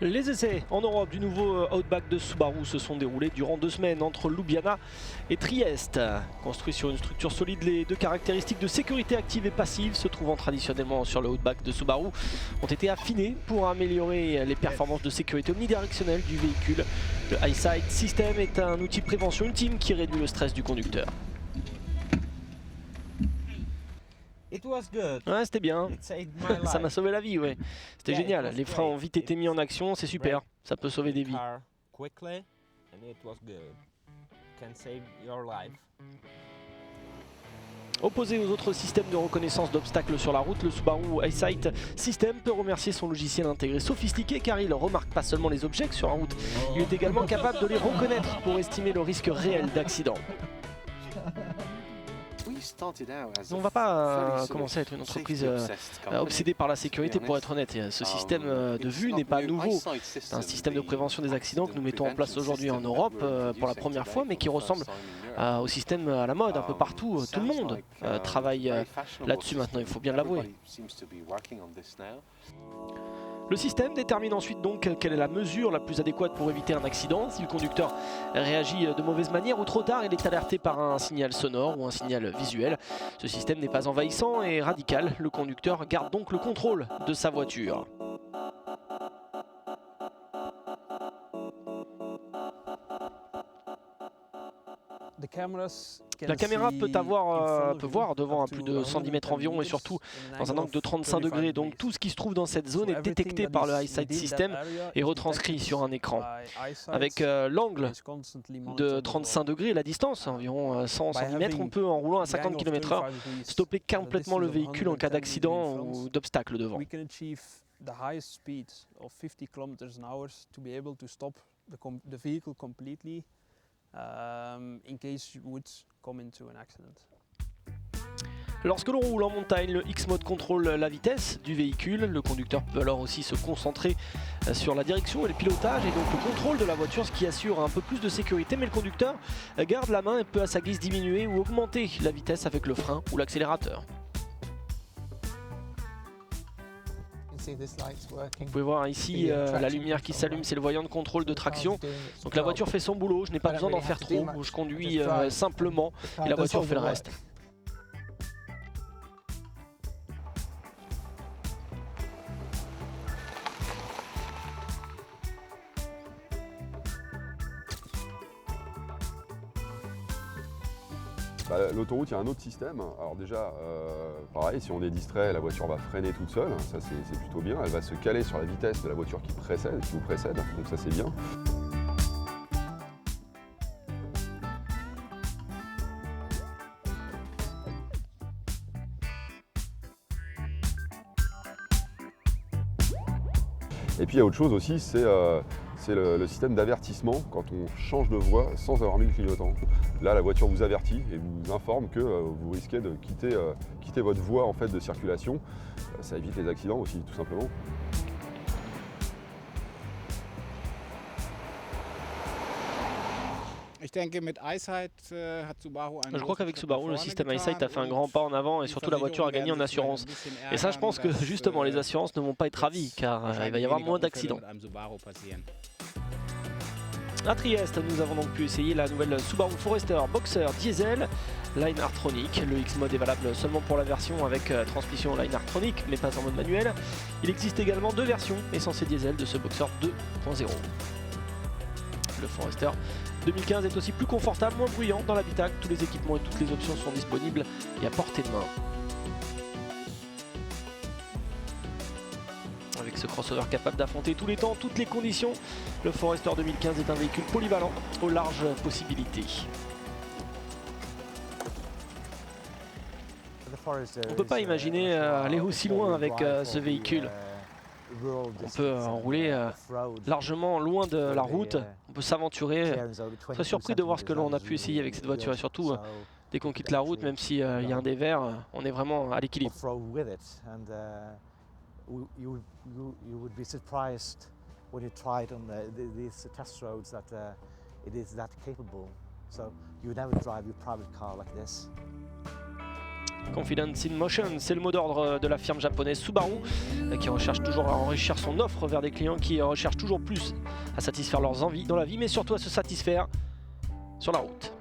Les essais en Europe du nouveau Outback de Subaru se sont déroulés durant 2 semaines entre Ljubljana et Trieste. Construit sur une structure solide, les deux caractéristiques de sécurité active et passive se trouvant traditionnellement sur le Outback de Subaru ont été affinées pour améliorer les performances de sécurité omnidirectionnelle du véhicule. Le EyeSight System est un outil de prévention ultime qui réduit le stress du conducteur. Ouais, c'était bien. Ça m'a sauvé la vie, ouais. C'était génial. Les freins ont vite été mis en action, c'est super. Ça peut sauver des vies. Opposé aux autres systèmes de reconnaissance d'obstacles sur la route, le Subaru EyeSight System peut remercier son logiciel intégré sophistiqué car il remarque pas seulement les objets sur la route, il est également capable de les reconnaître pour estimer le risque réel d'accident. On ne va pas commencer à être une entreprise obsédée par la sécurité, pour être honnête. Ce système de vue n'est pas nouveau. C'est un système de prévention des accidents que nous mettons en place aujourd'hui en Europe pour la première fois, mais qui ressemble au système à la mode un peu partout. Tout le monde travaille là-dessus maintenant, il faut bien l'avouer. Le système détermine ensuite donc quelle est la mesure la plus adéquate pour éviter un accident. Si le conducteur réagit de mauvaise manière ou trop tard, il est alerté par un signal sonore ou un signal visuel. Ce système n'est pas envahissant et radical. Le conducteur garde donc le contrôle de sa voiture. La caméra peut voir devant à plus de 110 mètres environ et surtout dans un angle de 35 degrés. Donc tout ce qui se trouve dans cette zone est détecté par le EyeSight System et retranscrit sur un écran. Avec l'angle de 35 degrés et la distance, environ 100-110 mètres, on peut en roulant à 50 km/h stopper complètement le véhicule en cas d'accident ou d'obstacle devant. Lorsque l'on roule en montagne, le X-Mode contrôle la vitesse du véhicule. Le conducteur peut alors aussi se concentrer sur la direction et le pilotage et donc le contrôle de la voiture, ce qui assure un peu plus de sécurité. Mais le conducteur garde la main et peut à sa guise diminuer ou augmenter la vitesse avec le frein ou l'accélérateur. Vous pouvez voir ici la lumière qui s'allume, c'est le voyant de contrôle de traction. Donc la voiture fait son boulot, je n'ai pas besoin d'en faire trop, je conduis simplement et la voiture fait le reste. L'autoroute, il y a un autre système. Alors déjà, pareil, si on est distrait, la voiture va freiner toute seule. Ça, c'est plutôt bien. Elle va se caler sur la vitesse de la voiture qui vous précède. Donc ça, c'est bien. Et puis il y a autre chose aussi, c'est le système d'avertissement quand on change de voie sans avoir mis le clignotant. Là, la voiture vous avertit et vous informe que vous risquez de quitter votre voie en fait, de circulation. Ça évite les accidents aussi, tout simplement. Je crois qu'avec Subaru, le système EyeSight a fait un grand pas en avant et surtout la voiture a gagné en assurance. Et ça, je pense que justement, les assurances ne vont pas être ravies car il va y avoir moins d'accidents. À Trieste, nous avons donc pu essayer la nouvelle Subaru Forester Boxer Diesel Line Artronic. Le X-Mode est valable seulement pour la version avec transmission Line Artronic, mais pas en mode manuel. Il existe également 2 versions essence diesel de ce Boxer 2.0. Le Forester 2015 est aussi plus confortable, moins bruyant dans l'habitacle. Tous les équipements et toutes les options sont disponibles et à portée de main. Avec ce crossover capable d'affronter tous les temps, toutes les conditions, le Forester 2015 est un véhicule polyvalent aux larges possibilités. On ne peut pas imaginer aller aussi loin avec ce véhicule. On peut rouler largement loin de la route, on peut s'aventurer. Très surpris de voir ce que l'on a pu essayer avec cette voiture et surtout dès qu'on quitte la route, même s'il y a un dévers, on est vraiment à l'équilibre. You would be surprised when you try it on these test roads that it is that capable. So you would never drive your private car like this. Confidence in Motion, c'est le mot d'ordre de la firme japonaise Subaru qui recherche toujours à enrichir son offre vers des clients qui recherchent toujours plus à satisfaire leurs envies dans la vie, mais surtout à se satisfaire sur la route.